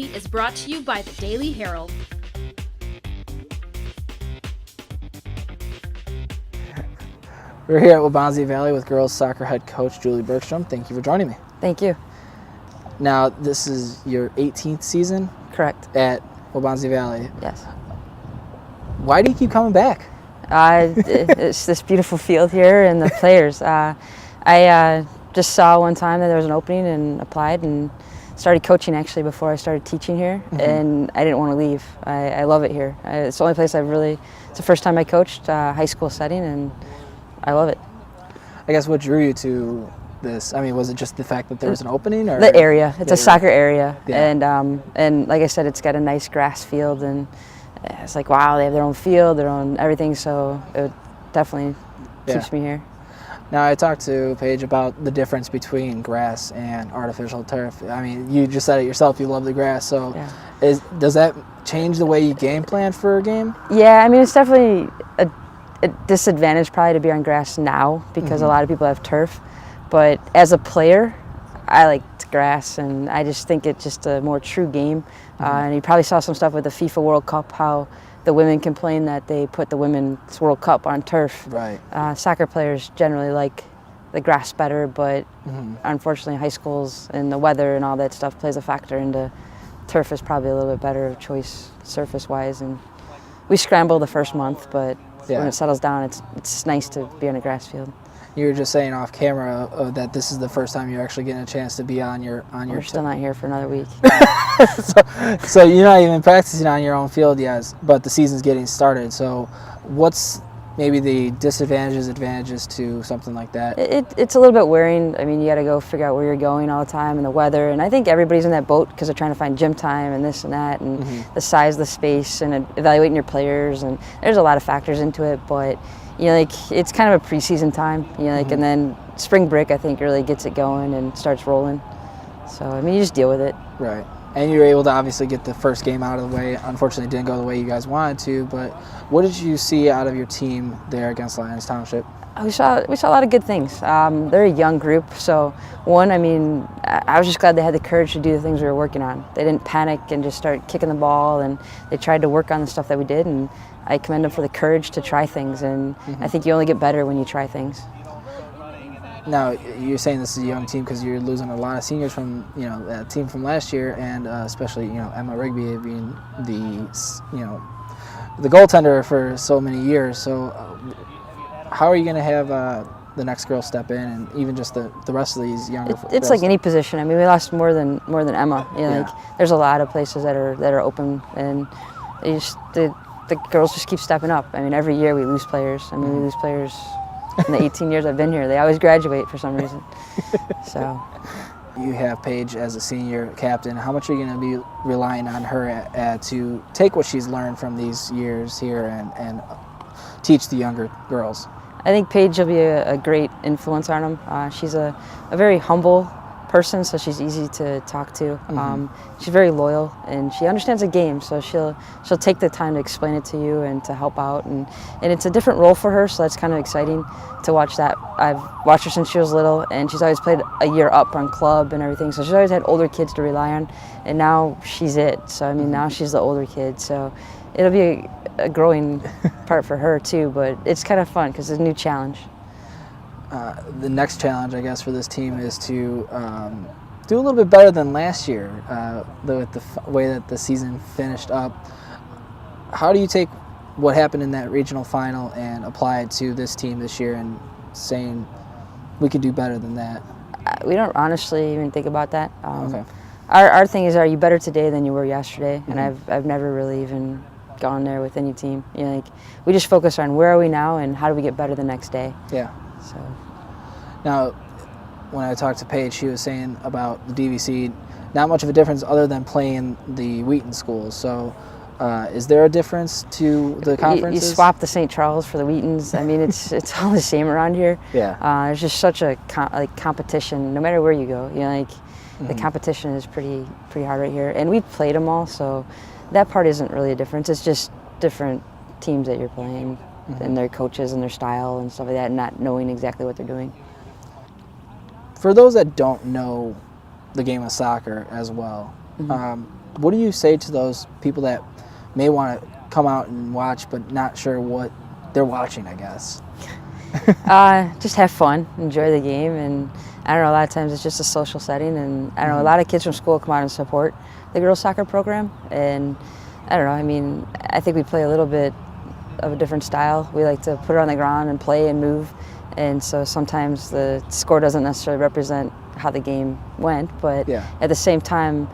is brought to you by the Daily Herald. We're here at Waubonsie Valley with girls soccer head coach Julie Bergstrom. Thank you for joining me. Thank you. Now, this is your 18th season? Correct. At Waubonsie Valley. Yes. Why do you keep coming back? It's this beautiful field here and the players. I just saw one time that there was an opening and applied and started coaching actually before I started teaching here, and I didn't want to leave. I love it here. It's the only place it's the first time I coached high school setting, and I love it. I guess what drew you to this? I mean, was it just the fact that there was an opening, or the area? It's a soccer area, yeah. And like I said, it's got a nice grass field, and it's like, wow, they have their own field, their own everything. So it definitely keeps me here. Now, I talked to Paige about the difference between grass and artificial turf. I mean, you just said it yourself, you love the grass. So does that change the way you game plan for a game? Yeah, I mean, it's definitely a disadvantage probably to be on grass now because a lot of people have turf. But as a player, I liked grass, and I just think it's just a more true game. And you probably saw some stuff with the FIFA World Cup, how the women complain that they put the Women's World Cup on turf. Right. Soccer players generally like the grass better, but unfortunately high schools and the weather and all that stuff plays a factor into turf is probably a little bit better choice surface-wise. And we scramble the first month, but when it settles down, it's nice to be on a grass field. You were just saying off camera that this is the first time you're actually getting a chance to be on your. We're still not here for another week. so you're not even practicing on your own field yet, but the season's getting started. So what's maybe the advantages to something like that? It's a little bit wearing. I mean, you got to go figure out where you're going all the time and the weather. And I think everybody's in that boat because they're trying to find gym time and this and that and the size of the space and evaluating your players. And there's a lot of factors into it, but it's kind of a preseason time, and then spring break I think really gets it going and starts rolling. So I mean, you just deal with it. Right. And you were able to obviously get the first game out of the way. Unfortunately, it didn't go the way you guys wanted to. But what did you see out of your team there against Lyons Township? We saw a lot of good things. They're a young group, so I was just glad they had the courage to do the things we were working on. They didn't panic and just start kicking the ball, and they tried to work on the stuff that we did. And I commend them for the courage to try things. And I think you only get better when you try things. Now, you're saying this is a young team because you're losing a lot of seniors from that team from last year, and especially Emma Rigby being the goaltender for so many years. So how are you going to have the next girl step in, and even just the rest of these younger? It's like any position. I mean, we lost more than Emma. Like there's a lot of places that are open, and the girls just keep stepping up. I mean, every year we lose players. I mean, we lose players. In the 18 years I've been here, they always graduate for some reason. So, you have Paige as a senior captain. How much are you going to be relying on her to take what she's learned from these years here and teach the younger girls? I think Paige will be a great influence on them. She's a very humble person, so she's easy to talk to. She's very loyal, and she understands the game, so she'll take the time to explain it to you and to help out, and it's a different role for her, so that's kind of exciting to watch that. I've watched her since she was little, and she's always played a year up on club and everything, so she's always had older kids to rely on, and now she's it. So I mean, now she's the older kid, so it'll be a growing part for her too, but it's kind of fun because it's a new challenge. The next challenge, I guess, for this team is to do a little bit better than last year, with the way that the season finished up. How do you take what happened in that regional final and apply it to this team this year and saying we could do better than that? We don't honestly even think about that. Okay. Our thing is, are you better today than you were yesterday? And I've never really even gone there with any team. We just focus on where are we now and how do we get better the next day. Yeah. So now, when I talked to Paige, she was saying about the DVC, not much of a difference other than playing the Wheaton schools. So is there a difference to the conferences? You swap the St. Charles for the Wheatons. I mean, it's all the same around here. Yeah. There's just such a competition, no matter where you go. The competition is pretty hard right here, and we've played them all, so that part isn't really a difference. It's just different teams that you're playing. And their coaches and their style and stuff like that, and not knowing exactly what they're doing. For those that don't know the game of soccer as well, What do you say to those people that may want to come out and watch but not sure what they're watching, I guess? Just have fun, enjoy the game, and I don't know, a lot of times it's just a social setting, and I don't know, a lot of kids from school come out and support the girls soccer program, and I don't know, I mean, I think we play a little bit of a different style. We like to put it on the ground and play and move, and so sometimes the score doesn't necessarily represent how the game went, but at the same time,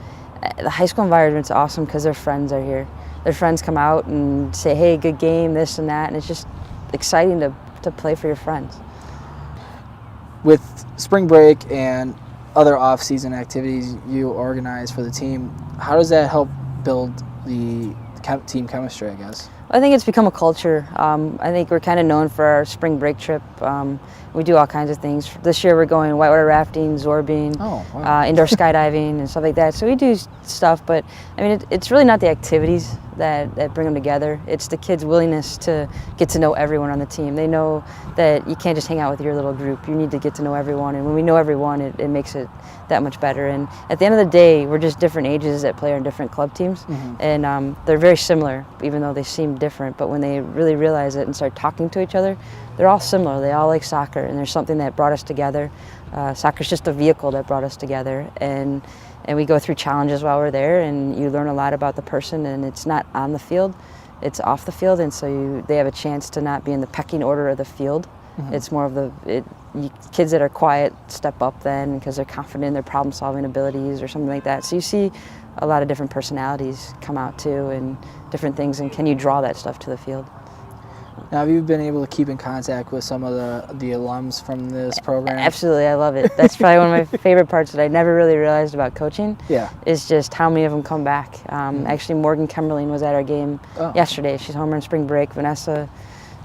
the high school environment's awesome because their friends are here. Their friends come out and say, hey, good game, this and that, and it's just exciting to play for your friends. With spring break and other off-season activities you organize for the team, how does that help build the team chemistry, I guess? I think it's become a culture. I think we're kind of known for our spring break trip. We do all kinds of things. This year we're going whitewater rafting, zorbing, indoor skydiving and stuff like that. So we do stuff, but I mean, it's really not the activities that bring them together. It's the kids' willingness to get to know everyone on the team. They know that you can't just hang out with your little group. You need to get to know everyone, and when we know everyone, it makes it that much better. And at the end of the day, we're just different ages that play on different club teams, and they're very similar, even though they seem different. But when they really realize it and start talking to each other, they're all similar. They all like soccer, and there's something that brought us together. Soccer's just a vehicle that brought us together, and we go through challenges while we're there, and you learn a lot about the person, and it's not on the field, it's off the field, and so they have a chance to not be in the pecking order of the field. It's more of kids that are quiet step up then because they're confident in their problem-solving abilities or something like that. So you see a lot of different personalities come out too, and different things, and can you draw that stuff to the field? Now, have you been able to keep in contact with some of the alums from this program? Absolutely, I love it. That's probably one of my favorite parts that I never really realized about coaching. Yeah. Is just how many of them come back. Actually, Morgan Kemmerling was at our game yesterday. She's home on spring break. Vanessa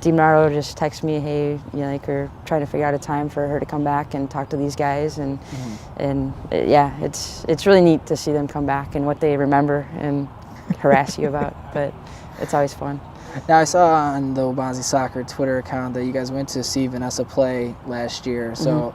DiMauro just texted me, hey, we're trying to figure out a time for her to come back and talk to these guys, and it's really neat to see them come back and what they remember and harass you about, but it's always fun. Now, I saw on the Waubonsie Soccer Twitter account that you guys went to see Vanessa play last year. So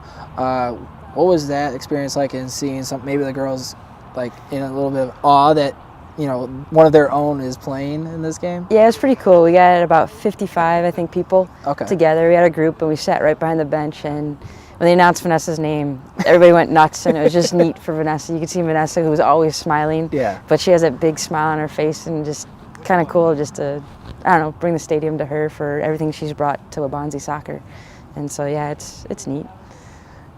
what was that experience like, in seeing maybe the girls like in a little bit of awe that one of their own is playing in this game? Yeah, it was pretty cool. We got about 55, I think, people together. We had a group, and we sat right behind the bench, and when they announced Vanessa's name, everybody went nuts, and it was just neat for Vanessa. You could see Vanessa, who was always smiling, but she has that big smile on her face, and just kind of cool just to, I don't know, bring the stadium to her for everything she's brought to Waubonsie soccer. And so, yeah, it's neat.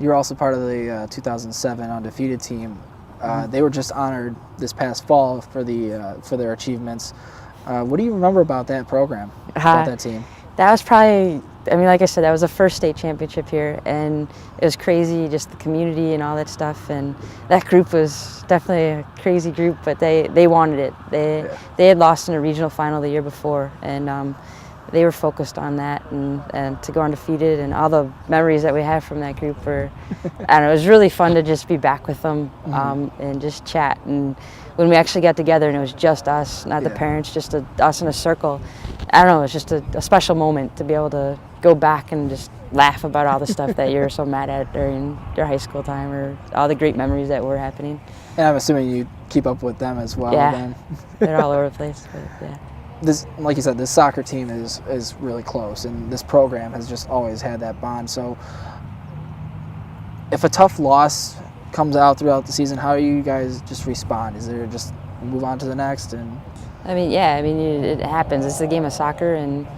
You're also part of the 2007 undefeated team. They were just honored this past fall for their achievements. What do you remember about that program, about that team? That was probably, I mean, like I said, that was the first state championship here, and it was crazy, just the community and all that stuff. And that group was definitely a crazy group, but they wanted it. They had lost in a regional final the year before, and they were focused on that, and to go undefeated, and all the memories that we have from that group were, I don't know, it was really fun to just be back with them and just chat. And when we actually got together and it was just us, not the parents, just us in a circle, I don't know, it was just a special moment to be able to go back and just laugh about all the stuff that you're so mad at during your high school time, or all the great memories that were happening. And I'm assuming you keep up with them as well. Yeah, then. They're all over the place, but yeah. This, like you said, this soccer team is really close, and this program has just always had that bond. So if a tough loss comes out throughout the season, how do you guys just respond? Is there just move on to the next? And I mean, it happens. It's the game of soccer, and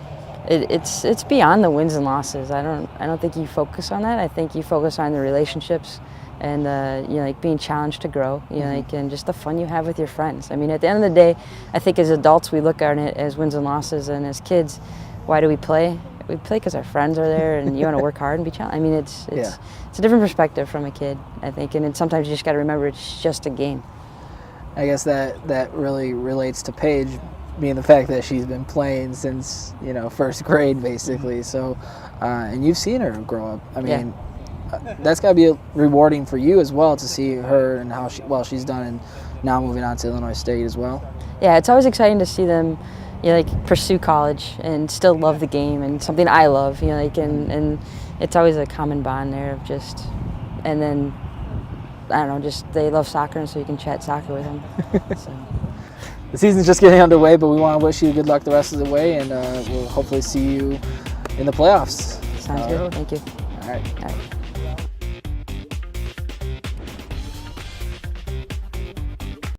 it's beyond the wins and losses. I don't think you focus on that. I think you focus on the relationships, and like being challenged to grow, like, and just the fun you have with your friends. I mean, at the end of the day, I think as adults we look at it as wins and losses, and as kids, why do we play? We play because our friends are there, and you want to work hard and be challenged. I mean, it's a different perspective from a kid, I think, and sometimes you just got to remember it's just a game. I guess that really relates to Paige, being the fact that she's been playing since first grade basically. So, and you've seen her grow up. I mean. That's got to be rewarding for you as well, to see her and how she's done, and now moving on to Illinois State as well. Yeah, it's always exciting to see them, like, pursue college and still love the game, and something I love, like, and it's always a common bond there of just, and then I don't know, just they love soccer, and so you can chat soccer with them. So. the season's just getting underway, but we want to wish you good luck the rest of the way, and we'll hopefully see you in the playoffs. Sounds good. Thank you. All right. All right.